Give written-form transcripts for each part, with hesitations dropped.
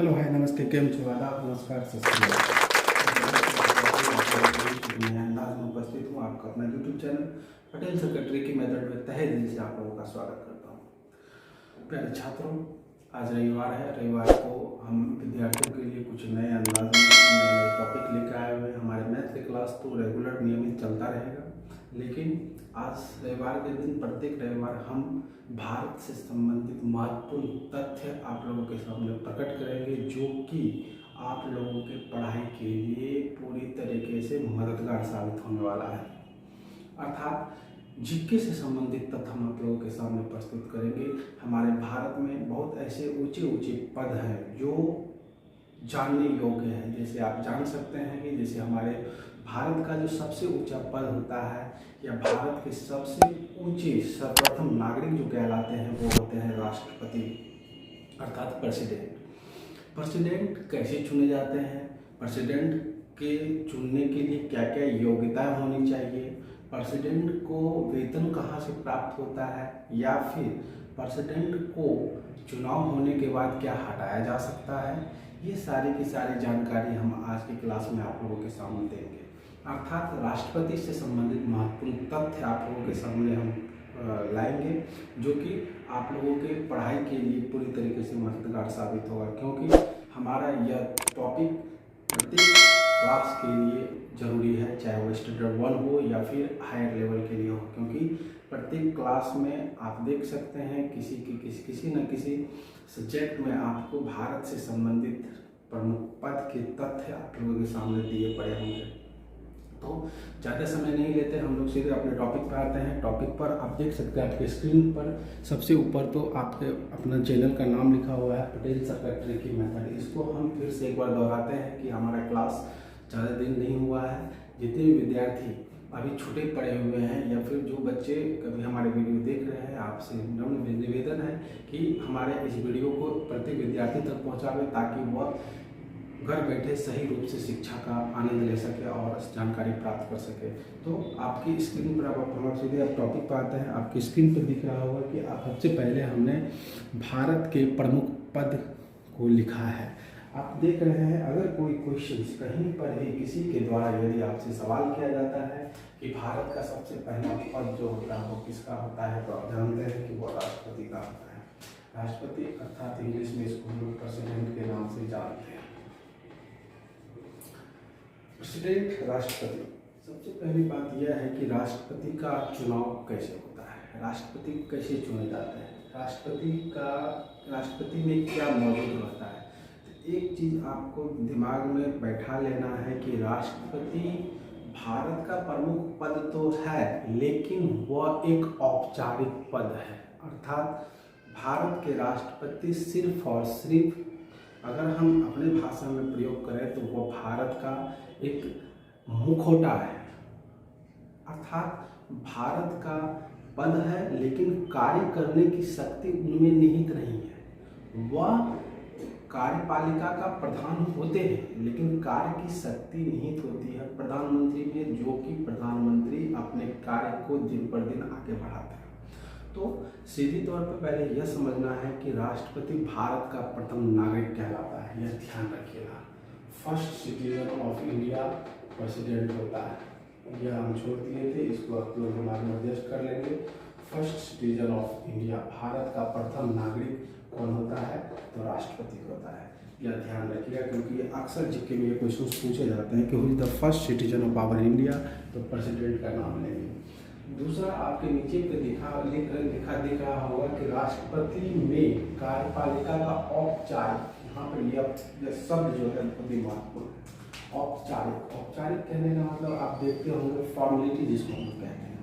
Hello hi नमस्ते केम छो आदाब नमस्कार सत श्री अकाल। नए अंदाज में उपस्थित हूँ आपका अपना यूट्यूब चैनल पटेल सेक्रेटरी की मेथड में तहे दिल से आप लोगों का स्वागत करता हूँ। प्यारे छात्रों, आज रविवार है। रविवार को हम विद्यार्थियों के लिए कुछ नए अंदाज में नए टॉपिक लेकर आए हुए हैं। हमारे मैथ की क्लास तो रेगुलर नियमित चलता रहेगा, लेकिन आज रविवार के दिन प्रत्येक रविवार हम भारत से संबंधित महत्वपूर्ण तथ्य आप लोगों के सामने प्रकट करेंगे, जो कि आप लोगों के पढ़ाई के लिए पूरी तरीके से मददगार साबित होने वाला है। अर्थात जीके से संबंधित तथ्य हम आप लोगों के सामने प्रस्तुत करेंगे। हमारे भारत में बहुत ऐसे ऊंचे ऊंचे पद हैं जो जानने योग्य है। जैसे आप जान सकते हैं कि जैसे हमारे भारत का जो सबसे ऊंचा पद होता है या भारत के सबसे ऊंचे सर्वप्रथम नागरिक जो कहलाते हैं वो होते हैं राष्ट्रपति, अर्थात प्रेसिडेंट। प्रेसिडेंट कैसे चुने जाते हैं, प्रेसिडेंट के चुनने के लिए क्या क्या योग्यताएं होनी चाहिए, प्रेसिडेंट को वेतन कहाँ से प्राप्त होता है, या फिर प्रेसिडेंट को चुनाव होने के बाद क्या हटाया जा सकता है, ये सारी की सारी जानकारी हम आज की क्लास में आप लोगों के सामने देंगे। अर्थात राष्ट्रपति से संबंधित महत्वपूर्ण तथ्य आप लोगों के सामने हम लाएंगे, जो कि आप लोगों के पढ़ाई के लिए पूरी तरीके से मददगार साबित होगा, क्योंकि हमारा यह टॉपिक प्रत्येक क्लास के लिए ज़रूरी है, चाहे वो स्टैंडर्ड 1 हो या फिर हायर लेवल के लिए हो। क्योंकि प्रत्येक क्लास में आप देख सकते हैं किसी न किसी सब्जेक्ट में आपको भारत से संबंधित प्रमुख पद के तथ्य आप लोगों के सामने दिए पड़े होंगे। तो ज़्यादा समय नहीं लेते, हम लोग सीधे अपने टॉपिक पर आते हैं। टॉपिक पर आप देख सकते हैं आपके स्क्रीन पर सबसे ऊपर तो आपके अपना चैनल का नाम लिखा हुआ है, पटेल सेक्रेटरी की मेथड। इसको हम फिर से एक बार दोहराते हैं कि हमारा क्लास ज़्यादा दिन नहीं हुआ है। जितने भी विद्यार्थी अभी छुट्टे पड़े हुए हैं या फिर जो बच्चे कभी हमारे वीडियो देख रहे हैं, आपसे नम्र निवेदन है कि हमारे इस वीडियो को प्रत्येक विद्यार्थी तक पहुँचावे, ताकि वह घर बैठे सही रूप से शिक्षा का आनंद ले सके और जानकारी प्राप्त कर सके। तो आपकी स्क्रीन पर अब हम सीधे आप टॉपिक पर आते हैं। आपकी स्क्रीन पर दिख रहा होगा कि आप सबसे पहले हमने भारत के प्रमुख पद को लिखा है। आप देख रहे हैं, अगर कोई क्वेश्चन कहीं पर भी किसी के द्वारा यदि आपसे सवाल किया जाता है कि भारत का सबसे पहला पद जो होता है वो किसका होता है, तो आप जानते हैं कि वो राष्ट्रपति का होता है। राष्ट्रपति अर्थात इंग्लिश में इसको हम लोग प्रेसिडेंट के नाम से जानते हैं। प्रेसिडेंट राष्ट्रपति, सबसे पहली बात यह है कि राष्ट्रपति का चुनाव कैसे होता है, राष्ट्रपति कैसे चुने जाते हैं, राष्ट्रपति में क्या मौजूद रहता है। तो एक चीज़ आपको दिमाग में बैठा लेना है कि राष्ट्रपति भारत का प्रमुख पद तो है, लेकिन वह एक औपचारिक पद है। अर्थात भारत के राष्ट्रपति सिर्फ और सिर्फ, अगर हम अपने भाषा में प्रयोग करें तो वो भारत का एक मुखौटा है। अर्थात भारत का पद है, लेकिन कार्य करने की शक्ति उनमें निहित नहीं है। वह कार्यपालिका का प्रधान होते हैं, लेकिन कार्य की शक्ति निहित होती है प्रधानमंत्री में, जो कि प्रधानमंत्री अपने कार्य को दिन पर दिन आगे बढ़ाते हैं। तो सीधी तौर पर पहले यह समझना है कि राष्ट्रपति भारत का प्रथम नागरिक कहलाता है, यह ध्यान रखिएगा। First citizen of India president होता है। यह हम छोड़ दिए थे, इसको आप लोग हमारे एडजस्ट कर लेंगे। First citizen of India, Bharat का प्रथम नागरिक कौन होता है, तो राष्ट्रपति होता है। यह ध्यान रखिएगा, क्योंकि ये अक्सर जीके में ये क्वेश्चन पूछे जाते हैं कि who is the first citizen of our India, तो प्रेसिडेंट का नाम लेंगे। दूसरा, आपके नीचे पे दिख रहा होगा कि राष्ट्रपति में कार्यपालिका का औपचारिक, यहाँ पर यह शब्द जो है बहुत ही महत्वपूर्ण है। औपचारिक कहने का मतलब आप देखते होंगे फॉर्मेलिटी जिसको हम कहते हैं।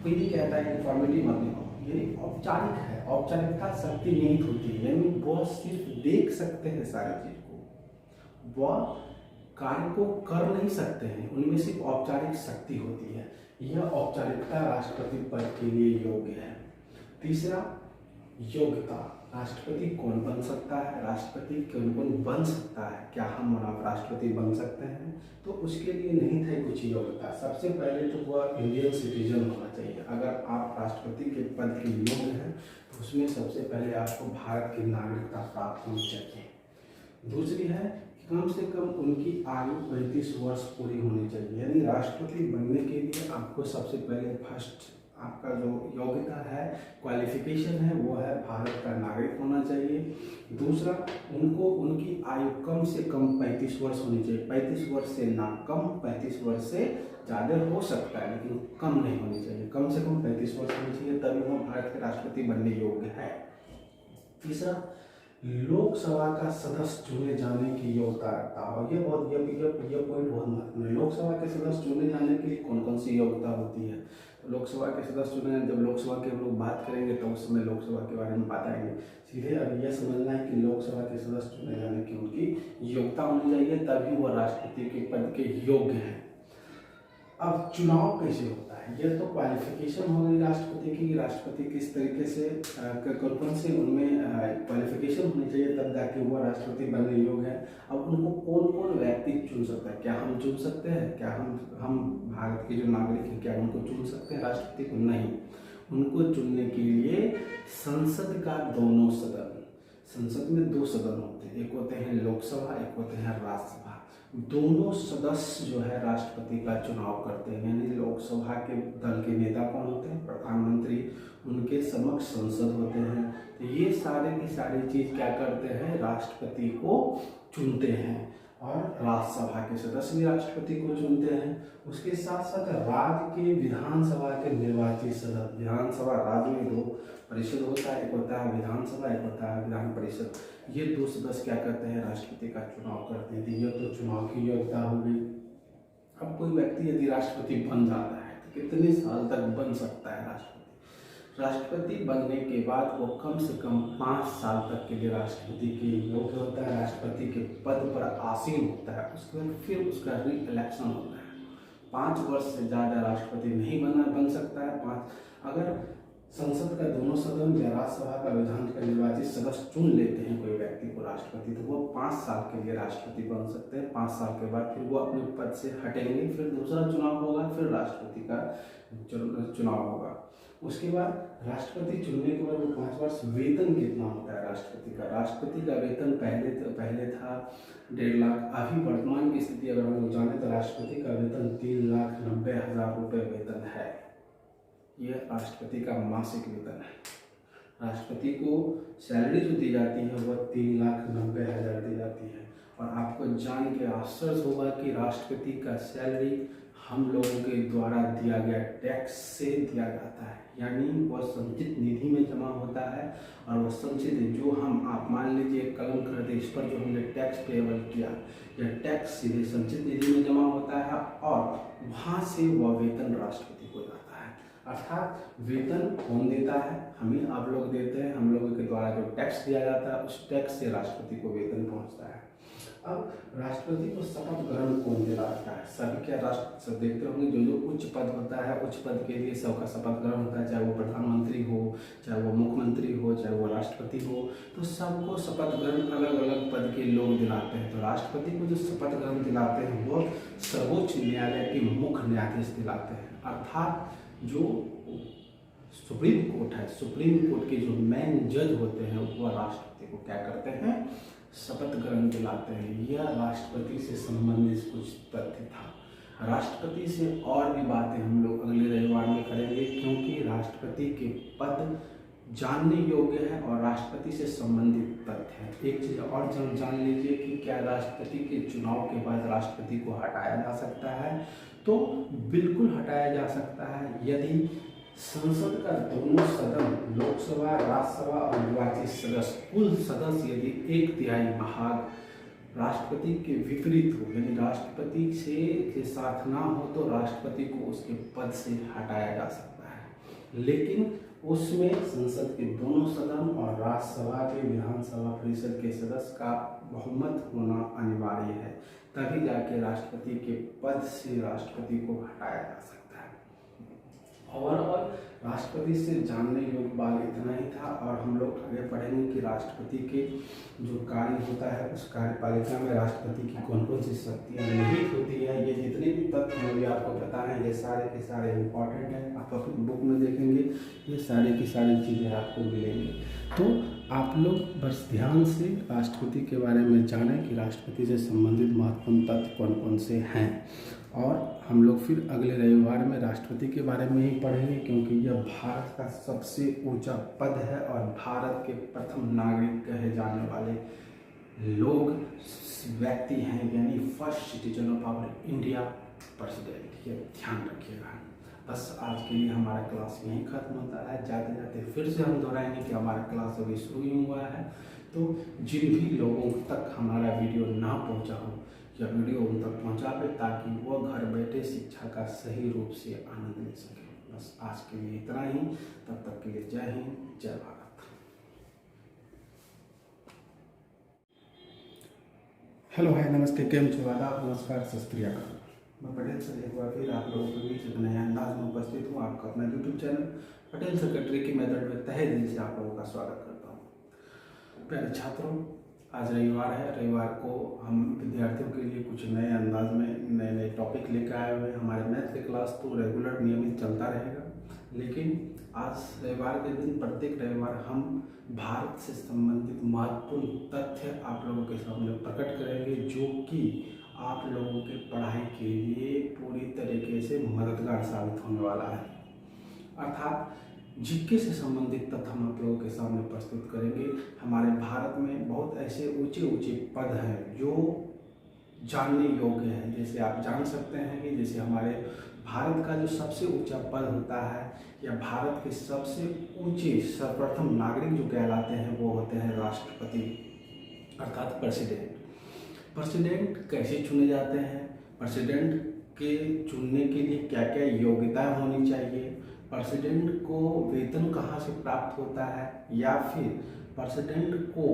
कोई भी कहता है कि फॉर्मेलिटी मत लिखो, ये औपचारिक है। औपचारिकता शक्ति निहित होती है, यानी वह सिर्फ देख सकते हैं सारी चीज को, वह कार्य को कर नहीं सकते हैं, उनमें सिर्फ औपचारिक शक्ति होती है। यह औपचारिकता राष्ट्रपति पद के लिए योग्य है। तीसरा, योग्यता, राष्ट्रपति कौन बन सकता है, राष्ट्रपति कौन बन सकता है, क्या हम राष्ट्रपति बन सकते हैं, तो उसके लिए नहीं थे कुछ योग्यता। सबसे पहले तो वह इंडियन सिटीजन होना चाहिए। अगर आप राष्ट्रपति के पद के योग्य हैं तो उसमें सबसे पहले आपको भारत की नागरिकता प्राप्त होनी चाहिए। दूसरी है कि कम से कम उनकी आयु 35 वर्ष पूरी होनी चाहिए। यानी राष्ट्रपति बनने के लिए आपको सबसे पहले फर्स्ट आपका जो योग्यता है, क्वालिफिकेशन है, वो है भारत का नागरिक होना चाहिए। दूसरा, उनको उनकी आयु कम से कम 35 वर्ष होनी चाहिए। 35 वर्ष से ना कम, 35 वर्ष से ज़्यादा हो सकता है लेकिन कम नहीं होनी चाहिए। कम से कम 35 वर्ष होनी चाहिए, तभी वो भारत के राष्ट्रपति बनने योग्य है। तीसरा, लोकसभा का सदस्य चुने जाने की योग्यता रखता हो। ये पॉइंट बहुत महत्वपूर्ण है। लोकसभा के सदस्य चुने जाने के लिए कौन कौन सी योग्यता होती है? तो लोकसभा के सदस्य चुने, जब लोकसभा के हम लोग बात करेंगे तो उस समय लोकसभा के बारे में बताएंगे। सीधे अब यह समझना है कि लोकसभा के सदस्य चुने जाने की उनकी योग्यता होनी चाहिए, तभी वह राष्ट्रपति के पद के योग्य हैं। अब चुनाव कैसे होता है? ये तो क्वालिफिकेशन हो गई राष्ट्रपति की, राष्ट्रपति किस तरीके से कौन से उनमें क्वालिफिकेशन होनी चाहिए तब जाके वो राष्ट्रपति बनने योग्य है। अब उनको कौन कौन व्यक्ति चुन सकता है? क्या हम चुन सकते हैं? क्या हम भारत के जो नागरिक हैं क्या उनको चुन सकते हैं राष्ट्रपति को? नहीं। उनको चुनने के लिए संसद का दोनों सदन, संसद में 2 सदन होते हैं, एक होते हैं लोकसभा, एक होते हैं राज्यसभा। दोनों सदस्य जो है राष्ट्रपति का चुनाव करते हैं। यानी लोकसभा के दल के नेता कौन होते हैं? प्रधानमंत्री, उनके समक्ष संसद होते हैं। तो ये सारे की सारी चीज क्या करते हैं? राष्ट्रपति को चुनते हैं। और राज्यसभा के सदस्य भी राष्ट्रपति को चुनते हैं। उसके साथ साथ राज्य के विधानसभा के निर्वाचित सदस्य, विधानसभा राज्य में 2 परिषद होता है, एक होता है विधानसभा, एक होता है विधान परिषद। ये 2 सदस्य क्या करते हैं? राष्ट्रपति का चुनाव करते हैं। तो ये तो चुनाव की योग्यता हो गई। अब कोई व्यक्ति यदि राष्ट्रपति बन जाता है तो कितने साल तक बन सकता है राष्ट्रपति? राष्ट्रपति बनने के बाद वो कम से कम 5 साल तक के लिए राष्ट्रपति के योग्य होता है, राष्ट्रपति के पद पर आसीन होता है। उसके बाद फिर उसका री इलेक्शन होता है। 5 वर्ष से ज़्यादा राष्ट्रपति नहीं बन सकता है। 5 अगर संसद का दोनों सदन या राज्यसभा का विधान का निर्वाचित सदस्य चुन लेते हैं कोई व्यक्ति को राष्ट्रपति, तो वो 5 साल के लिए राष्ट्रपति बन सकते हैं। 5 साल के बाद फिर वो अपने पद से हटेंगे, फिर दूसरा चुनाव होगा, फिर राष्ट्रपति का चुनाव होगा। उसके बाद राष्ट्रपति चुनने के बाद वो 5 वर्ष वेतन कितना होता है राष्ट्रपति का? राष्ट्रपति का वेतन पहले था 1.5 लाख। अभी वर्तमान की स्थिति अगर हम लोग जाने तो राष्ट्रपति का वेतन 3,90,000 रुपये वेतन है। यह राष्ट्रपति का मासिक वेतन है। राष्ट्रपति को सैलरी जो दी जाती है वह 3,90,000 दी जाती है। और आपको जान के आश्चर्य होगा कि राष्ट्रपति का सैलरी हम लोगों के द्वारा दिया गया टैक्स से दिया जाता है। यानी वह संचित निधि में जमा होता है। और वह संचित जो आप मान लीजिए कलम कर दे, इस पर जो हमने टैक्स पेबल किया, यह टैक्स सीधे संचित निधि में जमा होता है और वहाँ से वह वेतन राष्ट्रपति को जाता है। अर्थात वेतन कौन देता है? हमें आप लोग देते हैं। हम लोगों के द्वारा जो टैक्स दिया जाता है उस टैक्स से राष्ट्रपति को वेतन पहुंचता है। अब राष्ट्रपति को शपथ ग्रहण कौन दिलाता है? सभी क्या राष्ट्र सब देखते होंगे, जो उच्च पद होता है, उच्च पद के लिए सबका शपथ ग्रहण होता है, चाहे वो प्रधानमंत्री हो, चाहे वो मुख्यमंत्री हो, चाहे वो राष्ट्रपति हो, तो सबको शपथ ग्रहण अलग अलग पद के लोग दिलाते हैं। तो राष्ट्रपति को जो शपथ ग्रहण दिलाते हैं वो सर्वोच्च न्यायालय के मुख्य न्यायाधीश दिलाते हैं। अर्थात जो सुप्रीम कोर्ट है, सुप्रीम कोर्ट के जो मेन जज होते हैं वह राष्ट्रपति को क्या करते हैं? शपथ ग्रहण दिलाते हैं। यह राष्ट्रपति से संबंधित कुछ तथ्य था। राष्ट्रपति से और भी बातें हम लोग अगले रविवार में करेंगे, क्योंकि राष्ट्रपति के पद जानने योग्य है और राष्ट्रपति से संबंधित तथ्य है। एक चीज और जान लीजिए कि क्या राष्ट्रपति के चुनाव के बाद राष्ट्रपति को हटाया जा सकता है? तो बिल्कुल हटाया जा सकता है, यदि संसद का दोनों सदन, लोकसभा, राज्यसभा और निर्वाचित सदस्य, कुल सदस्य यदि 1/3 भाग राष्ट्रपति के विपरीत हो, यानी राष्ट्रपति के साथ ना हो, तो राष्ट्रपति को उसके पद से हटाया जा सकता है। लेकिन उसमें संसद के दोनों सदन और राज्यसभा के विधानसभा परिषद के सदस्य का बहुमत होना अनिवार्य है, तभी जाके राष्ट्रपति के पद से राष्ट्रपति को हटाया जा सकता है। ओवरऑल राष्ट्रपति से जानने योग्य बात इतना ही था, और हम लोग आगे पढ़ेंगे कि राष्ट्रपति के जो कार्य होता है उस कार्यपालिका में राष्ट्रपति की कौन कौन सी शक्तियाँ निहित होती है। ये जितने भी तथ्य हैं भी आपको पता है, ये सारे के सारे इम्पॉर्टेंट हैं। आप अपनी बुक में देखेंगे ये सारी की सारी चीज़ें आपको मिलेंगी। तो आप लोग बस ध्यान से राष्ट्रपति के बारे में जानें कि राष्ट्रपति से संबंधित महत्वपूर्ण तथ्य कौन कौन से हैं, और हम लोग फिर अगले रविवार में राष्ट्रपति के बारे में ही पढ़ेंगे, क्योंकि यह भारत का सबसे ऊंचा पद है और भारत के प्रथम नागरिक कहे जाने वाले लोग व्यक्ति हैं, यानी first citizen of our India president. ये ध्यान रखिएगा। बस आज के लिए हमारा क्लास यहीं खत्म होता है। जाते जाते फिर से हम दोहराएंगे कि हमारा क्लास अभी शुरू ही हुआ है, तो जिन भी लोगों तक हमारा वीडियो ना पहुंचा हो या वीडियो उन तक पहुंचा दे, ताकि वो घर बैठे शिक्षा का सही रूप से आनंद ले सके। बस आज के लिए इतना ही। तब तक के लिए जय हिंद, जय भारत। हेलो, हाय, नमस्ते, केम छो, आदाब, नमस्कार, सत श्री अकाल। मैं पटेल सर एक बार फिर आप लोगों के बीच एक नए अंदाज में उपस्थित हूँ। आपका अपना यूट्यूब चैनल पटेल सेक्रेटरी की मेथड में तहे दिल से आप लोगों का स्वागत करता हूँ। प्यारे छात्रों, आज रविवार है। रविवार को हम विद्यार्थियों के लिए कुछ नए अंदाज में नए नए टॉपिक लेकर आए हुए हैं। हमारे मैथ की क्लास तो रेगुलर नियमित चलता रहेगा, लेकिन आज रविवार के दिन प्रत्येक रविवार हम भारत से संबंधित महत्वपूर्ण तथ्य आप लोगों के सामने प्रकट करेंगे, जो कि आप लोगों के पढ़ाई के लिए पूरी तरीके से मददगार साबित होने वाला है। अर्थात जीके से संबंधित तथ्य हम आप लोगों के सामने प्रस्तुत करेंगे। हमारे भारत में बहुत ऐसे ऊंचे ऊंचे पद हैं जो जानने योग्य हैं। जैसे आप जान सकते हैं कि जैसे हमारे भारत का जो सबसे ऊंचा पद होता है, या भारत के सबसे ऊंचे सर्वप्रथम नागरिक जो कहलाते हैं, वो होते हैं राष्ट्रपति, अर्थात प्रेसिडेंट। प्रेसिडेंट कैसे चुने जाते हैं, प्रेसिडेंट के चुनने के लिए क्या क्या योग्यताएं होनी चाहिए, प्रेसिडेंट को वेतन कहाँ से प्राप्त होता है, या फिर प्रेसिडेंट को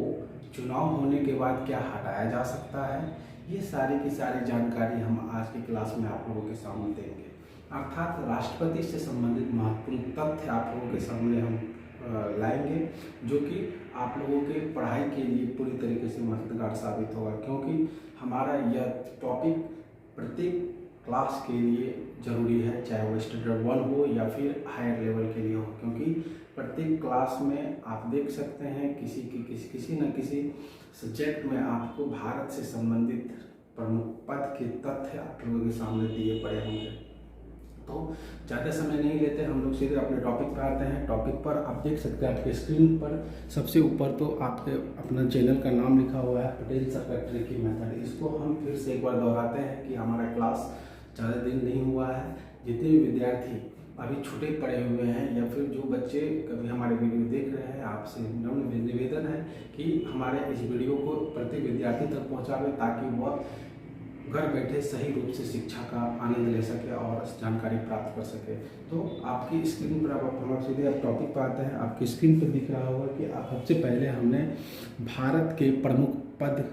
चुनाव होने के बाद क्या हटाया जा सकता है, ये सारी की सारी जानकारी हम आज की क्लास में आप लोगों के सामने देंगे। अर्थात राष्ट्रपति से संबंधित महत्वपूर्ण तथ्य आप लोगों के सामने हम लाएंगे, जो कि आप लोगों के पढ़ाई के लिए पूरी तरीके से मददगार साबित होगा, क्योंकि हमारा यह टॉपिक प्रत्येक क्लास के लिए ज़रूरी है, चाहे वो स्टैंडर्ड 1 हो या फिर हायर लेवल के लिए हो। क्योंकि प्रत्येक क्लास में आप देख सकते हैं किसी न किसी सब्जेक्ट में आपको भारत से संबंधित प्रमुख पद के तथ्य आप लोगों के सामने दिए पड़े होंगे। तो ज़्यादा समय नहीं लेते, हम लोग सीधे अपने टॉपिक पर आते हैं। टॉपिक पर आप देख सकते हैं आपके स्क्रीन पर सबसे ऊपर तो आपके अपना चैनल का नाम लिखा हुआ है, पटेल सेक्रेटरी की मेथड। इसको हम फिर से एक बार दोहराते हैं कि हमारा क्लास ज़्यादा दिन नहीं हुआ है। जितने भी विद्यार्थी अभी छुट्टे पड़े हुए हैं, या फिर जो बच्चे कभी हमारे वीडियो देख रहे हैं, आपसे निवेदन है कि हमारे इस वीडियो को प्रत्येक विद्यार्थी तक पहुँचावे, ताकि वह घर बैठे सही रूप से शिक्षा का आनंद ले सके और जानकारी प्राप्त कर सके। तो आपकी स्क्रीन पर अब हम सीधे अब टॉपिक पर आते हैं। आपकी स्क्रीन पर दिख रहा होगा कि आप सबसे पहले हमने भारत के प्रमुख पद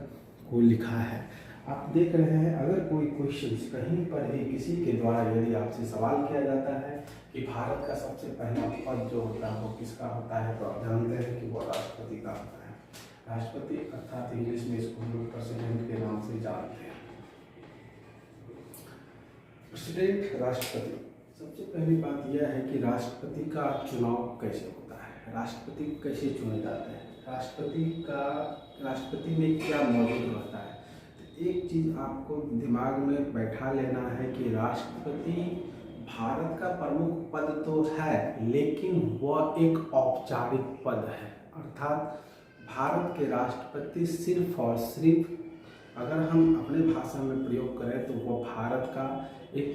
को लिखा है। आप देख रहे हैं, अगर कोई क्वेश्चन कहीं पर भी किसी के द्वारा यदि आपसे सवाल किया जाता है कि भारत का सबसे पहला पद जो होता है वो किसका होता है, तो आप जानते हैं कि वो राष्ट्रपति का होता है। राष्ट्रपति अर्थात इंग्लिश में इसको हम लोग प्रेसिडेंट के नाम से जानते हैं। प्रेसिडेंट, राष्ट्रपति। सबसे पहली बात यह है कि राष्ट्रपति का चुनाव कैसे होता है, राष्ट्रपति कैसे चुने जाते हैं, राष्ट्रपति में क्या मौजूद रहता है। तो एक चीज़ आपको दिमाग में बैठा लेना है कि राष्ट्रपति भारत का प्रमुख पद तो है, लेकिन वह एक औपचारिक पद है। अर्थात भारत के राष्ट्रपति सिर्फ और सिर्फ, अगर हम अपने भाषा में प्रयोग करें तो वह भारत का एक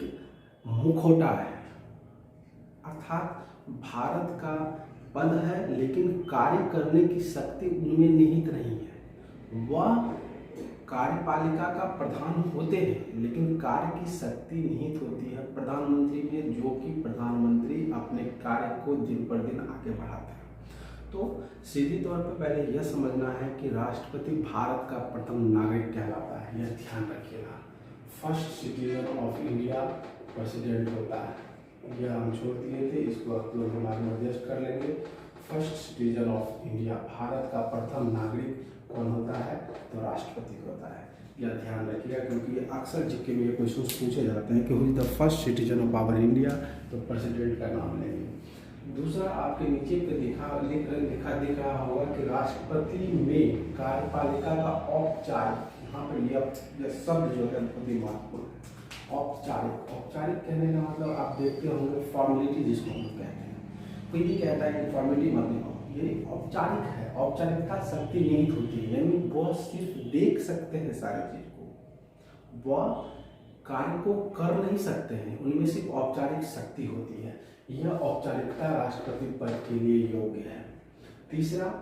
मुखौटा है। अर्थात भारत का पद है, लेकिन कार्य करने की शक्ति उनमें निहित नहीं है। वह कार्यपालिका का प्रधान होते हैं, लेकिन कार्य की शक्ति निहित होती है प्रधानमंत्री में, जो कि प्रधानमंत्री अपने कार्य को दिन पर दिन आगे बढ़ाते हैं। तो सीधी तौर पर पहले यह समझना है कि राष्ट्रपति भारत का प्रथम नागरिक कहलाता है, यह ध्यान रखिएगा। First citizen of India president होता है। यह हम छोड़ दिए थे, इसको आप लोग दिमाग में एडजस्ट कर लेंगे। First citizen of India, Bharat का प्रथम नागरिक कौन होता है? तो राष्ट्रपति होता है। यह ध्यान रखिएगा, क्योंकि ये अक्सर जीके में ये क्वेश्चन पूछे जाते हैं कि who is the first citizen of our India, तो प्रेसिडेंट का नाम लेंगे। दूसरा, आपके नीचे पे दिख रहा होगा कि राष्ट्रपति में कार्यपालिका का औपचारिक, यहाँ पर यह शब्द जो है बहुत ही महत्वपूर्ण है। औपचारिक, औपचारिक कहने का मतलब आप देखते होंगे फॉर्मेलिटी जिसको हम कहते हैं। कोई भी कहता है कि फॉर्मेलिटी मत निभाओ, ये औपचारिक है। औपचारिकता शक्ति निहित होती है, यानी वो सिर्फ देख सकते हैं सारी चीज को, वह कार्य को कर नहीं सकते हैं, उनमें सिर्फ औपचारिक शक्ति होती है। यह औपचारिकता राष्ट्रपति पद के लिए योग्य है। तीसरा,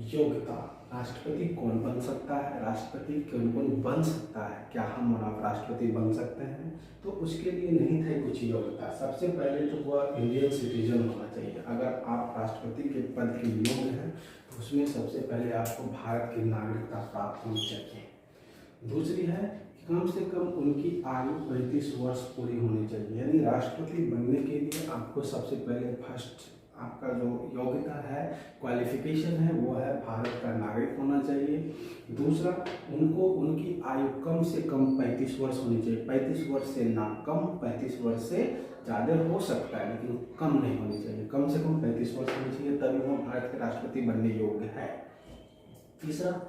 योग्यता, राष्ट्रपति कौन बन सकता है, राष्ट्रपति कौन कौन बन सकता है, क्या हम राष्ट्रपति बन सकते हैं? तो उसके लिए नहीं थे कुछ योग्यता। सबसे पहले तो वह इंडियन सिटीजन होना चाहिए। अगर आप राष्ट्रपति के पद के योग्य हैं तो उसमें सबसे पहले आपको भारत की नागरिकता प्राप्त होनी चाहिए। दूसरी है कि कम से कम उनकी आयु 35 वर्ष पूरी होनी चाहिए, यानी राष्ट्रपति बनने के लिए आपको सबसे पहले फर्स्ट आपका जो योग्यता है, क्वालिफिकेशन है, वो है भारत का नागरिक होना चाहिए। दूसरा, उनको उनकी आयु कम से कम 35 वर्ष होनी चाहिए। 35 वर्ष से ना कम, 35 वर्ष से ज़्यादा हो सकता है लेकिन कम नहीं होनी चाहिए। कम से कम 35 वर्ष होनी चाहिए, तभी वो भारत के राष्ट्रपति बनने योग्य है। तीसरा,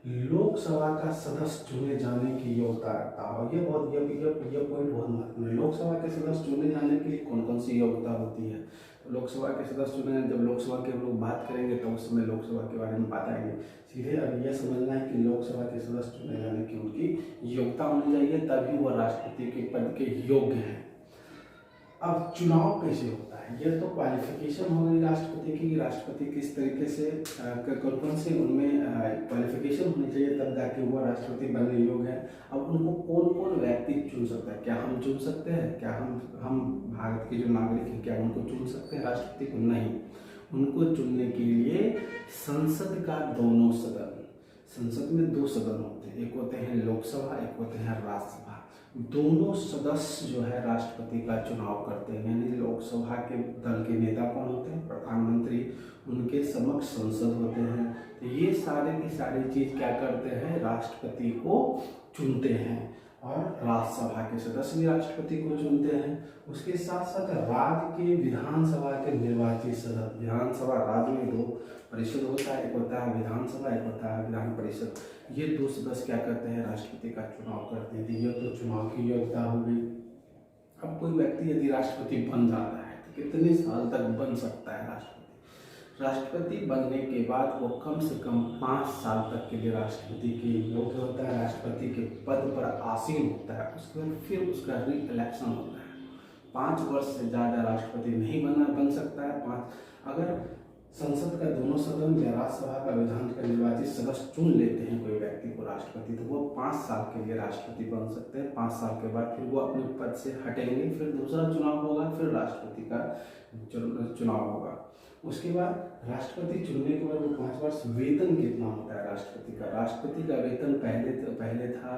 लोकसभा का सदस्य चुने जाने की योग्यता रखता हो। ये पॉइंट बहुत महत्वपूर्ण है। लोकसभा के सदस्य चुने जाने के लिए कौन कौन सी योग्यता होती है? तो लोकसभा के सदस्य चुने, जब लोकसभा के हम लोग बात करेंगे तो उस समय लोकसभा के बारे में बताएंगे। सीधे अब यह समझना है कि लोकसभा के सदस्य चुने जाने की उनकी योग्यता होनी चाहिए, तभी वह राष्ट्रपति के पद के योग्य है। अब चुनाव कैसे होता है? यह तो क्वालिफिकेशन हो गई राष्ट्रपति की, राष्ट्रपति किस तरीके से कौन से उनमें क्वालिफिकेशन होनी चाहिए तब जाके वो राष्ट्रपति बनने योग्य है। अब उनको कौन कौन व्यक्ति चुन सकता है? क्या हम चुन सकते हैं? क्या हम भारत के जो नागरिक हैं क्या उनको चुन सकते हैं राष्ट्रपति को? नहीं। उनको चुनने के लिए संसद का दोनों सदन, संसद में 2 सदन होते हैं, एक होते हैं लोकसभा, एक होते हैं राज्यसभा। दोनों सदस्य जो है राष्ट्रपति का चुनाव करते हैं, यानी लोकसभा के दल के नेता कौन होते हैं? प्रधानमंत्री, उनके समक्ष संसद होते हैं। तो ये सारे की सारी चीज क्या करते हैं? राष्ट्रपति को चुनते हैं। और राज्यसभा के सदस्य भी राष्ट्रपति को चुनते हैं। उसके साथ साथ राज्य के विधानसभा के निर्वाचित सदस्य, विधानसभा राज्य में 2 परिषद होता है, एक होता है विधानसभा, एक होता है विधान परिषद। ये 2 सदस्य क्या करते हैं? राष्ट्रपति का चुनाव करते हैं। तो ये तो चुनाव की योग्यता हो गई। अब कोई व्यक्ति यदि राष्ट्रपति बन जाता है तो कितने साल तक बन सकता है राष्ट्रपति? राष्ट्रपति बनने के बाद वो कम से कम 5 साल तक के लिए राष्ट्रपति के योग्य होता है, राष्ट्रपति के पद पर आसीन होता है। उसके बाद फिर उसका री इलेक्शन होता है। 5 वर्ष से ज़्यादा राष्ट्रपति नहीं बन सकता है। अगर संसद का दोनों सदन या राज्यसभा का विधान का निर्वाचित सदस्य चुन लेते हैं कोई व्यक्ति को राष्ट्रपति, तो वो 5 साल के लिए राष्ट्रपति बन सकते हैं। 5 साल के बाद फिर वो अपने पद से हटेंगे, फिर दूसरा चुनाव होगा, फिर राष्ट्रपति का चुनाव होगा। उसके बाद राष्ट्रपति चुनने के बाद वो 5 वर्ष वेतन कितना होता है राष्ट्रपति का? राष्ट्रपति का वेतन पहले था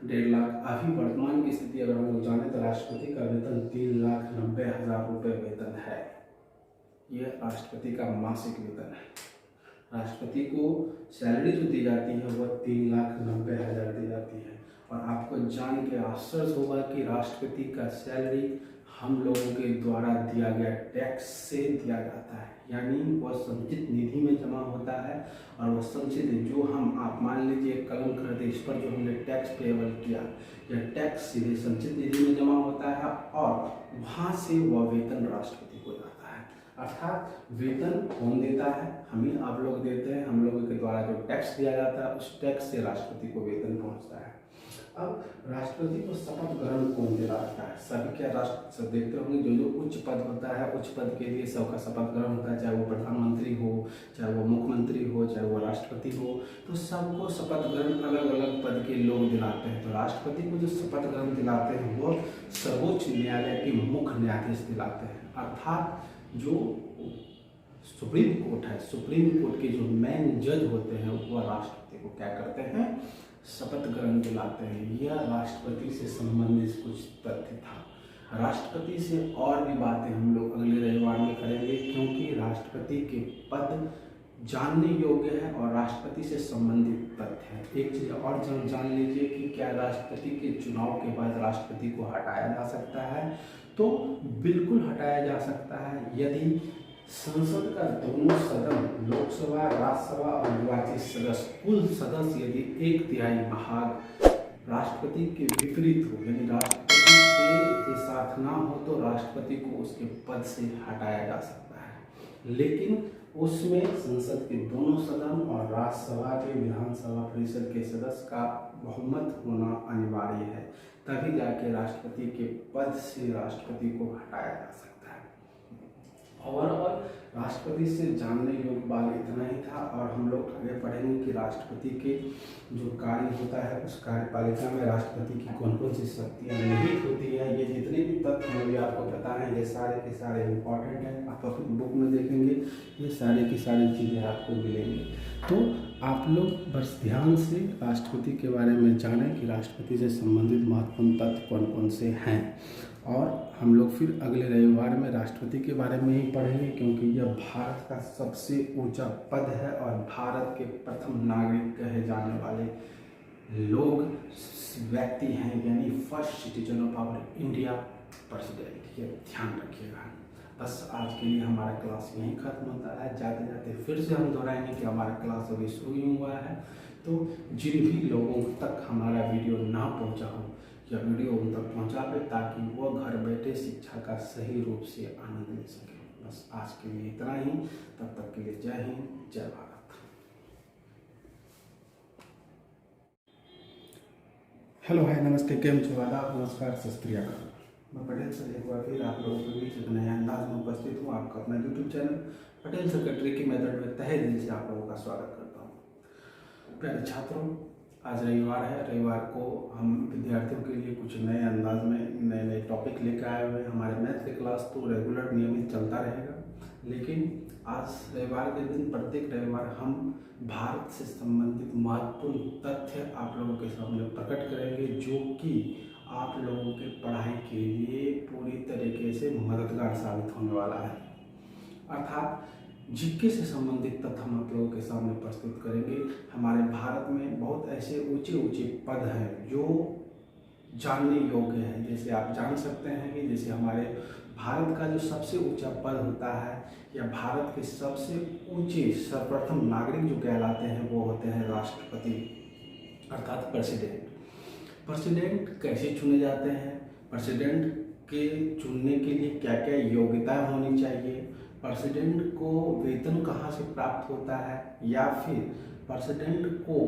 1.5 लाख। अभी वर्तमान की स्थिति अगर हम लोग जाने तो राष्ट्रपति का वेतन 3,90,000 रुपये वेतन है। यह राष्ट्रपति का मासिक वेतन है। राष्ट्रपति को सैलरी जो दी जाती है वह 3,90,000 दी जाती है। और आपको जान के आश्चर्य होगा कि राष्ट्रपति का सैलरी हम लोगों के द्वारा दिया गया टैक्स से दिया जाता है, यानी वह संचित निधि में जमा होता है। और वह संचित जो आप मान लीजिए कलम खरीदे, इस पर जो हमने टैक्स पेबल किया, यह टैक्स सीधे संचित निधि में जमा होता है और वहाँ से वह वेतन राष्ट्रपति को जाता है। अर्थात वेतन कौन देता है? हम ही आप लोग देते हैं। हम लोगों के द्वारा जो टैक्स दिया जाता है उस टैक्स से राष्ट्रपति को वेतन पहुँचता है। अब राष्ट्रपति को शपथ ग्रहण कौन दिलाता है? सभी क्या राष्ट्र देखते होंगे, जो उच्च पद होता है, उच्च पद के लिए सबका शपथ ग्रहण होता है, चाहे वो प्रधानमंत्री हो, चाहे वो मुख्यमंत्री हो, चाहे वो राष्ट्रपति हो, तो सबको शपथ ग्रहण अलग अलग पद के लोग दिलाते हैं। तो राष्ट्रपति को जो शपथ ग्रहण दिलाते हैं वो सर्वोच्च न्यायालय के मुख्य न्यायाधीश दिलाते हैं। अर्थात जो सुप्रीम कोर्ट है, सुप्रीम कोर्ट के जो मेन जज होते हैं वह राष्ट्रपति को क्या करते हैं? शपथ ग्रहण दिलाते हैं। यह राष्ट्रपति से संबंधित कुछ तथ्य था। राष्ट्रपति से और भी बातें हम लोग अगले रविवार में करेंगे, क्योंकि राष्ट्रपति के पद जानने योग्य है और राष्ट्रपति से संबंधित तथ्य है। एक चीज़ और जान लीजिए कि क्या राष्ट्रपति के चुनाव के बाद राष्ट्रपति को हटाया जा सकता है? तो बिल्कुल हटाया जा सकता है, यदि संसद का दोनों सदन, लोकसभा, राज्यसभा और निर्वाचित सदस्य, कुल सदस्य यदि 1/3 भाग राष्ट्रपति के विपरीत हो, यानी राष्ट्रपति के साथ ना हो, तो राष्ट्रपति को उसके पद से हटाया जा सकता है। लेकिन उसमें संसद के दोनों सदन और राज्यसभा के विधानसभा परिषद के सदस्य का बहुमत होना अनिवार्य है, तभी जाके राष्ट्रपति के पद से राष्ट्रपति को हटाया जा सकता है। ओवरऑल राष्ट्रपति से जानने योग्य बात इतना ही था, और हम लोग आगे पढ़ेंगे कि राष्ट्रपति के जो कार्य होता है उस कार्यपालिका में राष्ट्रपति की कौन कौन सी शक्तियाँ निहित होती है। ये जितने भी तथ्य मुझे आपको पता है, ये सारे के सारे इम्पोर्टेंट हैं। आप अपनी बुक में देखेंगे, ये सारी की सारी चीज़ें आपको मिलेंगी। तो आप लोग बस ध्यान से राष्ट्रपति के बारे में जानें कि राष्ट्रपति से संबंधित महत्वपूर्ण तथ्य कौन कौन से हैं, और हम लोग फिर अगले रविवार में राष्ट्रपति के बारे में ही पढ़ेंगे, क्योंकि यह भारत का सबसे ऊंचा पद है और भारत के प्रथम नागरिक कहे जाने वाले लोग, व्यक्ति हैं, यानी first citizen of our India president. ये ध्यान रखिएगा। बस आज के लिए हमारा क्लास यहीं खत्म होता है। जाते जाते फिर से हम दोहराएंगे कि हमारा क्लास अभी शुरू ही हुआ है, तो जिन भी लोगों तक हमारा वीडियो ना पहुंचा हो, या वीडियो उन तक पहुँचा दे, ताकि वो घर बैठे शिक्षा का सही रूप से आनंद ले सके। बस आज के लिए इतना ही। तब तक के लिए जय हिंद, जय भारत। हेलो, हाय, नमस्ते, केम छो, आदाब, नमस्कार, सत श्री अकाल। मैं पटेल सर एक बार फिर आप लोगों के बीच एक नए अंदाज में उपस्थित हूँ। आपका अपना यूट्यूब चैनल पटेल सेक्रेटरी की मेथड में तहे दिल से आप लोगों का स्वागत करता हूँ। प्यारे छात्रों, आज रविवार है। रविवार को हम विद्यार्थियों के लिए कुछ नए अंदाज में नए नए टॉपिक लेकर आए हुए हैं। हमारे मैथ की क्लास तो रेगुलर नियमित चलता रहेगा, लेकिन आज रविवार के दिन, प्रत्येक रविवार हम भारत से संबंधित महत्वपूर्ण तथ्य आप लोगों के सामने प्रकट करेंगे, जो कि आप लोगों के पढ़ाई के लिए पूरी तरीके से मददगार साबित होने वाला है। अर्थात जीके से संबंधित तथ्य हम आप लोगों के सामने प्रस्तुत करेंगे। हमारे भारत में बहुत ऐसे ऊंचे ऊंचे पद हैं जो जानने योग्य है। जैसे आप जान सकते हैं कि जैसे हमारे भारत का जो सबसे ऊंचा पद होता है, या भारत के सबसे ऊंचे सर्वप्रथम नागरिक जो कहलाते हैं, वो होते हैं राष्ट्रपति, अर्थात प्रेसिडेंट। प्रेसिडेंट कैसे चुने जाते हैं, प्रेसिडेंट के चुनने के लिए क्या क्या योग्यताएं होनी चाहिए, प्रेसिडेंट को वेतन कहाँ से प्राप्त होता है, या फिर प्रेसिडेंट को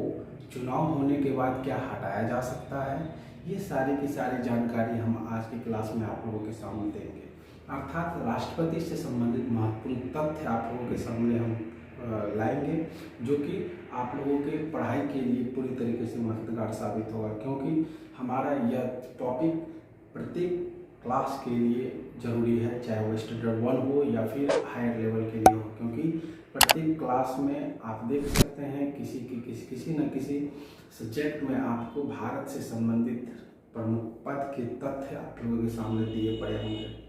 चुनाव होने के बाद क्या हटाया जा सकता है, ये सारी की सारी जानकारी हम आज की क्लास में आप लोगों के सामने देंगे। अर्थात राष्ट्रपति से संबंधित महत्वपूर्ण तथ्य आप लोगों के सामने हम लाएंगे, जो कि आप लोगों के पढ़ाई के लिए पूरी तरीके से मददगार साबित होगा, क्योंकि हमारा यह टॉपिक प्रत्येक क्लास के लिए ज़रूरी है, चाहे वो स्टैंडर्ड 1 हो या फिर हायर लेवल के लिए हो। क्योंकि प्रत्येक क्लास में आप देख सकते हैं किसी न किसी सब्जेक्ट में आपको भारत से संबंधित प्रमुख पद के तथ्य आप लोगों के सामने दिए पड़े होंगे।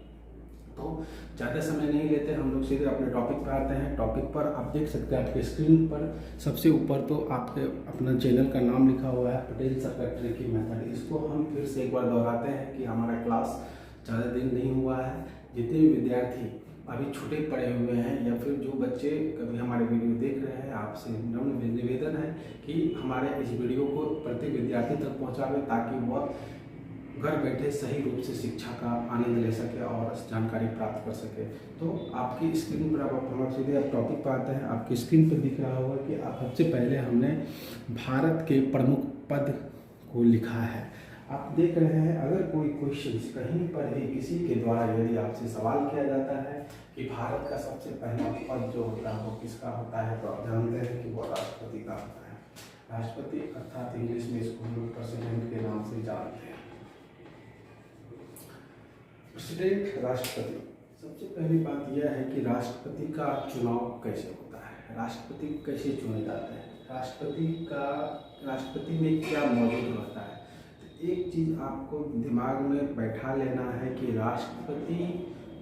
तो ज़्यादा समय नहीं लेते, हम लोग सीधे अपने टॉपिक पर आते हैं। टॉपिक पर आप देख सकते हैं आपके स्क्रीन पर सबसे ऊपर तो आपके अपना चैनल का नाम लिखा हुआ है, पटेल सेक्रेटरी की मेथड। इसको हम फिर से एक बार दोहराते हैं कि हमारा क्लास ज़्यादा दिन नहीं हुआ है। जितने भी विद्यार्थी अभी छूटे पड़े हुए हैं, या फिर जो बच्चे कभी हमारे वीडियो देख रहे हैं, आपसे निवेदन है कि हमारे इस वीडियो को प्रत्येक विद्यार्थी तक पहुँचावे, ताकि वह घर बैठे सही रूप से शिक्षा का आनंद ले सके और जानकारी प्राप्त कर सके। तो आपकी स्क्रीन पर अब हम सीधे आप टॉपिक पर आते हैं। आपकी स्क्रीन पर दिख रहा होगा कि आप सबसे पहले हमने भारत के प्रमुख पद को लिखा है। आप देख रहे हैं, अगर कोई क्वेश्चन कहीं पर भी किसी के द्वारा यदि आपसे सवाल किया जाता है कि भारत का सबसे पहला पद जो होता है वो किसका होता है, तो आप जानते हैं कि वो राष्ट्रपति का होता है। राष्ट्रपति अर्थात इंग्लिश में इसको हम लोग प्रेसिडेंट के नाम से जानते हैं। प्रेसिडेंट, राष्ट्रपति। सबसे पहली बात यह है कि राष्ट्रपति का चुनाव कैसे होता है, राष्ट्रपति कैसे चुने जाते हैं, राष्ट्रपति में क्या मौजूद रहता है। एक चीज़ आपको दिमाग में बैठा लेना है कि राष्ट्रपति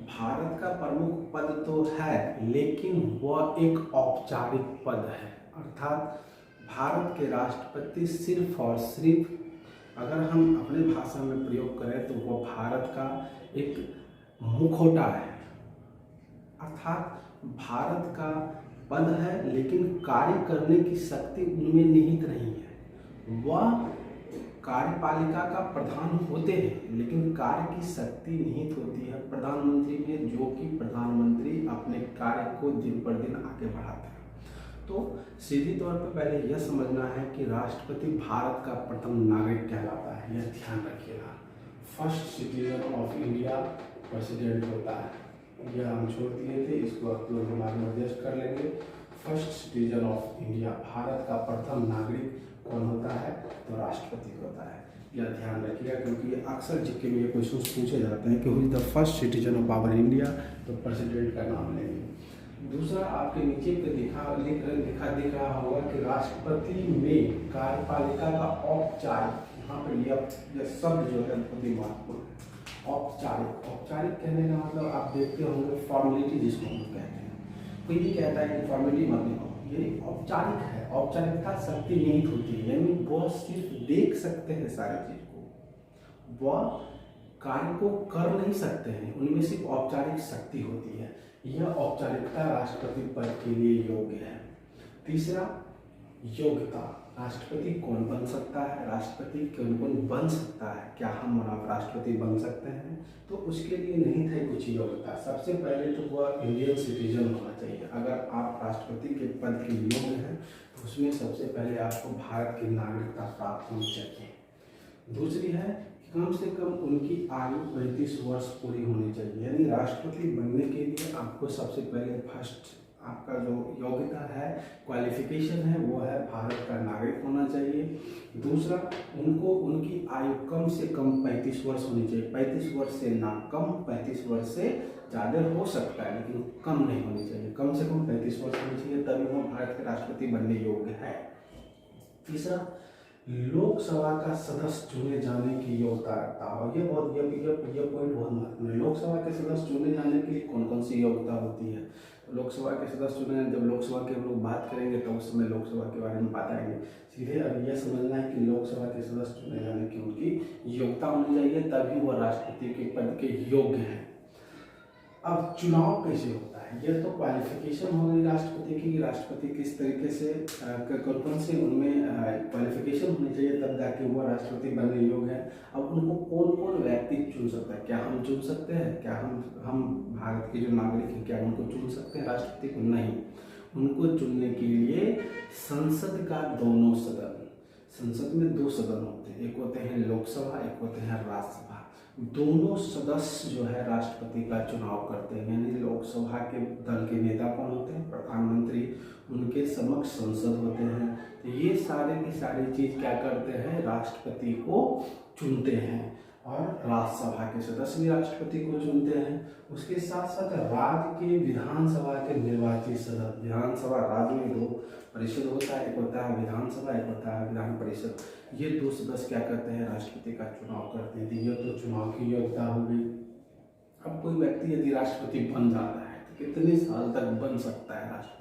भारत का प्रमुख पद तो है, लेकिन वह एक औपचारिक पद है। अर्थात भारत के राष्ट्रपति सिर्फ और सिर्फ, अगर हम अपने भाषा में प्रयोग करें तो वह भारत का एक मुखौटा है। अर्थात भारत का पद है, लेकिन कार्य करने की शक्ति उनमें निहित नहीं है। वह कार्यपालिका का प्रधान होते हैं, लेकिन कार्य की शक्ति निहित होती है प्रधानमंत्री में, जो कि प्रधानमंत्री अपने कार्य को दिन पर दिन आगे बढ़ाते हैं। तो सीधी तौर पर पहले यह समझना है कि राष्ट्रपति भारत का प्रथम नागरिक कहलाता है, यह ध्यान रखिएगा। First citizen of India president होता है, यह हम छोड़ दिए थे, इसको आप लोग दिमाग में एडजस्ट कर लेंगे। First citizen of India, Bharat का प्रथम नागरिक कौन होता है? तो राष्ट्रपति होता है। यह ध्यान रखिएगा, क्योंकि ये अक्सर जीके में ये क्वेश्चन पूछे जाते हैं कि who is the first citizen of our India, तो प्रेसिडेंट का नाम लेंगे। दूसरा, आपके नीचे पे दिख रहा होगा कि राष्ट्रपति में कार्यपालिका का औपचारिक, यहाँ पर यह शब्द जो है बहुत ही महत्वपूर्ण है। औपचारिक, औपचारिक कहने का मतलब आप देखते होंगे फॉर्मेलिटी जिसको हम कहते हैं। कोई भी कहता है कि फॉर्मेलिटी मत लिखो, ये औपचारिक है। औपचारिकता शक्ति निहित होती है, यानी वह सिर्फ देख सकते हैं सारी चीज को, वह कार्य को कर नहीं सकते हैं, उनमें सिर्फ औपचारिक शक्ति होती है। यह औपचारिकता राष्ट्रपति पद के लिए योग्य है। तीसरा, योग्यता, राष्ट्रपति कौन बन सकता है, राष्ट्रपति कौन कौन बन सकता है, क्या हम राष्ट्रपति बन सकते हैं? तो उसके लिए नहीं थे कुछ योग्यता। सबसे पहले तो वह इंडियन सिटीजन होना चाहिए। अगर आप राष्ट्रपति के पद के योग्य हैं तो उसमें सबसे पहले आपको भारत की नागरिकता प्राप्त होनी चाहिए। दूसरी है कि कम से कम उनकी आयु 35 वर्ष पूरी होनी चाहिए, यानी राष्ट्रपति बनने के लिए आपको सबसे पहले फर्स्ट आपका जो योग्यता है, क्वालिफिकेशन है, वो है भारत का नागरिक होना चाहिए। दूसरा, उनको उनकी आयु कम से कम 35 वर्ष होनी चाहिए। 35 वर्ष से ना कम, 35 वर्ष से ज़्यादा हो सकता है, लेकिन कम नहीं होनी चाहिए। कम से कम 35 वर्ष होनी चाहिए, तभी वो भारत के राष्ट्रपति बनने योग्य है। तीसरा, लोकसभा का सदस्य चुने जाने की योग्यता रखता हो। ये पॉइंट बहुत महत्वपूर्ण है। लोकसभा के सदस्य चुने जाने के लिए कौन कौन सी योग्यता होती है? तो लोकसभा के सदस्य चुने, जब लोकसभा के हम लोग बात करेंगे तो उस समय लोकसभा के बारे में बताएंगे। सीधे अब यह समझना है कि लोकसभा के सदस्य चुने जाने की उनकी योग्यता होनी चाहिए, तभी वह राष्ट्रपति के पद के योग्य है। अब चुनाव कैसे होता है? यह तो क्वालिफिकेशन हो गई राष्ट्रपति की, राष्ट्रपति किस तरीके से कौन से उनमें क्वालिफिकेशन होनी चाहिए, तब जाके वो राष्ट्रपति बनने योग्य है। अब उनको कौन कौन व्यक्ति चुन सकता है? क्या हम चुन सकते हैं? क्या हम भारत के जो नागरिक हैं, क्या उनको चुन सकते हैं राष्ट्रपति को? नहीं। उनको चुनने के लिए संसद का दोनों सदन, संसद में 2 सदन होते हैं, एक होते हैं लोकसभा, एक होते हैं राज्यसभा। दोनों सदस्य जो है राष्ट्रपति का चुनाव करते हैं, यानी लोकसभा के दल के नेता कौन होते हैं? प्रधानमंत्री, उनके समक्ष संसद होते हैं। तो ये सारे की सारी चीज क्या करते हैं? राष्ट्रपति को चुनते हैं। और राज्यसभा के सदस्य भी राष्ट्रपति को चुनते हैं। उसके साथ साथ राज्य के विधानसभा के निर्वाचित सदस्य, विधानसभा राज्य में 2 परिषद होता है, एक होता है विधानसभा, एक होता है विधान परिषद। ये 2 सदस्य क्या करते हैं? राष्ट्रपति का चुनाव करते हैं। तो ये तो चुनाव की योग्यता हो गई। अब कोई व्यक्ति यदि राष्ट्रपति बन जाता है तो कितने साल तक बन सकता है राष्ट्रपति?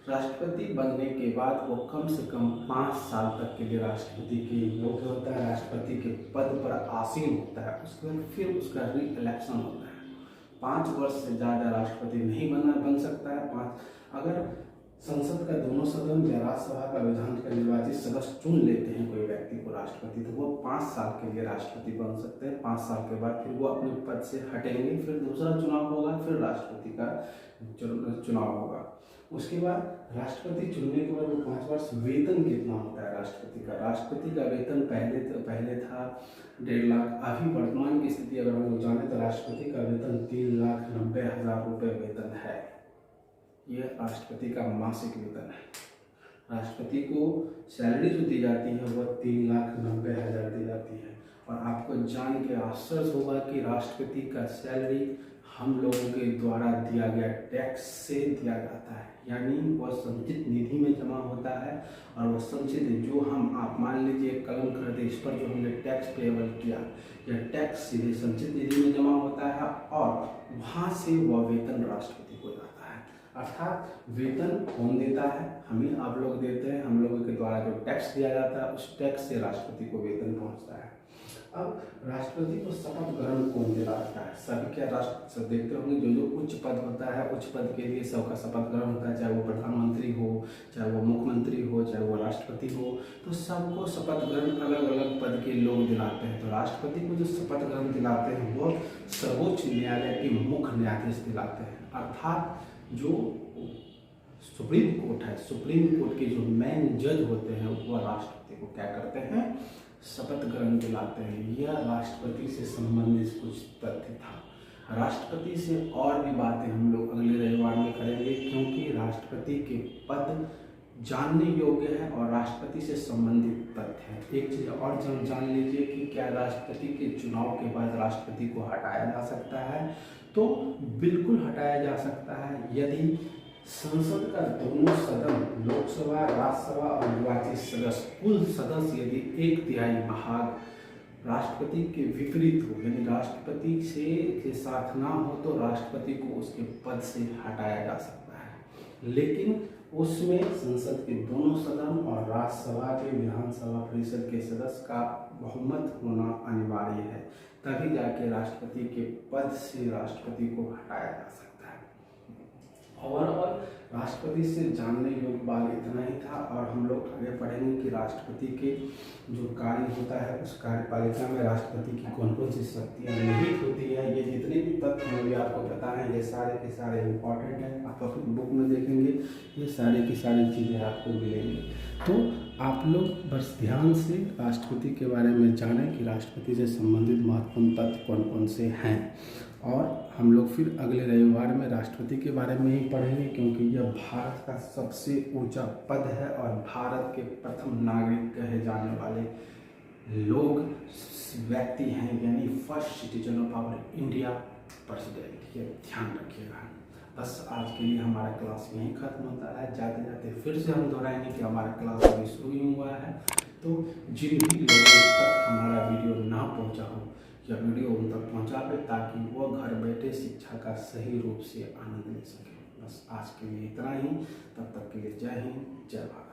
राष्ट्रपति बनने के बाद वो कम से कम 5 साल तक के लिए राष्ट्रपति के योग्य होता है, राष्ट्रपति के पद पर आसीन होता है। उसके बाद फिर उसका री इलेक्शन होता है। 5 वर्ष से ज़्यादा राष्ट्रपति नहीं बन सकता है। 5 अगर संसद का दोनों सदन या राज्यसभा का विधान का निर्वाचित सदस्य चुन लेते हैं कोई व्यक्ति को राष्ट्रपति, तो वो 5 साल के लिए राष्ट्रपति बन सकते हैं। 5 साल के बाद फिर वो अपने पद से हटेंगे, फिर दूसरा चुनाव होगा, फिर राष्ट्रपति का चुनाव होगा। उसके बाद राष्ट्रपति चुनने के बाद वो 5 वर्ष वेतन कितना होता है राष्ट्रपति का? राष्ट्रपति का वेतन पहले था 1.5 लाख। अभी वर्तमान की स्थिति अगर हम लोग जाने तो राष्ट्रपति का वेतन 3,90,000 रुपये वेतन है। यह राष्ट्रपति का मासिक वेतन है। राष्ट्रपति को सैलरी जो दी जाती है वह 3,90,000 दी जाती है। और आपको जान के आश्चर्य होगा कि राष्ट्रपति का सैलरी हम लोगों के द्वारा दिया गया टैक्स से दिया जाता है, यानी वह संचित निधि में जमा होता है। और वह संचित जो आप मान लीजिए कलम खरीदे, इस पर जो हमने टैक्स पेबल किया, यह टैक्स सीधे संचित निधि में जमा होता है और वहाँ से वह वेतन राष्ट्रपति को जाता है। अर्थात वेतन कौन देता है? हम ही आप लोग देते हैं। हम लोगों के द्वारा जो टैक्स दिया जाता है उस टैक्स से राष्ट्रपति को वेतन पहुँचता है। अब राष्ट्रपति को शपथ ग्रहण कौन दिलाता है? सभी क्या राष्ट्र सब देखते होंगे, जो उच्च पद होता है, उच्च पद के लिए सबका शपथ ग्रहण होता है, चाहे वो प्रधानमंत्री हो, चाहे वो मुख्यमंत्री हो, चाहे वो राष्ट्रपति हो, तो सबको शपथ ग्रहण अलग अलग पद के लोग दिलाते हैं। तो राष्ट्रपति को जो शपथ ग्रहण दिलाते हैं वो सर्वोच्च न्यायालय के मुख्य न्यायाधीश दिलाते हैं। अर्थात जो सुप्रीम कोर्ट है, सुप्रीम कोर्ट के जो मेन जज होते हैं वह राष्ट्रपति को क्या करते हैं? शपथ ग्रहण दिलाते हैं। यह राष्ट्रपति से संबंधित कुछ तथ्य था। राष्ट्रपति से और भी बातें हम लोग अगले रविवार में करेंगे, क्योंकि राष्ट्रपति के पद जानने योग्य है और राष्ट्रपति से संबंधित तथ्य है। एक चीज़ और जान लीजिए कि क्या राष्ट्रपति के चुनाव के बाद राष्ट्रपति को हटाया जा सकता है? तो बिल्कुल हटाया जा सकता है, यदि संसद का दोनों सदन, लोकसभा, राज्यसभा और निर्वाचित सदस्य, कुल सदस्य यदि 1/3 भाग राष्ट्रपति के विपरीत हो, यानी राष्ट्रपति के साथ ना हो, तो राष्ट्रपति को उसके पद से हटाया जा सकता है। लेकिन उसमें संसद के दोनों सदन और राज्यसभा के, विधानसभा परिषद के सदस्य का बहुमत होना अनिवार्य है, तभी जाके राष्ट्रपति के पद से राष्ट्रपति को हटाया जा सकता है। ओवरऑल राष्ट्रपति से जानने योग्य बात इतना ही था, और हम लोग आगे पढ़ेंगे कि राष्ट्रपति के जो कार्य होता है उस कार्यपालिका में राष्ट्रपति की कौन कौन सी शक्तियाँ निहित होती है। ये जितने भी तथ्य मुझे आपको बताएं, ये सारे के सारे इम्पॉर्टेंट हैं। आप अपनी बुक में देखेंगे, ये सारी की सारी चीज़ें आपको मिलेंगी। तो आप लोग बस ध्यान से राष्ट्रपति के बारे में जानें कि राष्ट्रपति से संबंधित महत्वपूर्ण तथ्य कौन कौन से हैं। और हम लोग फिर अगले रविवार में राष्ट्रपति के बारे में ही पढ़ेंगे, क्योंकि यह भारत का सबसे ऊंचा पद है और भारत के प्रथम नागरिक कहे जाने वाले लोग, व्यक्ति हैं, यानी first citizen of our India president. ये ध्यान रखिएगा। बस आज के लिए हमारा क्लास यहीं खत्म होता है। जाते जाते फिर से हम दोहराएंगे कि हमारा क्लास अभी शुरू ही हुआ है, तो जिन भी लोगों तक हमारा वीडियो ना पहुंचा हो, या वीडियो उन तक पहुँचा दे, ताकि वो घर बैठे शिक्षा का सही रूप से आनंद ले सकें। बस आज के लिए इतना ही। तब तक के लिए जय हिंद, जय भारत।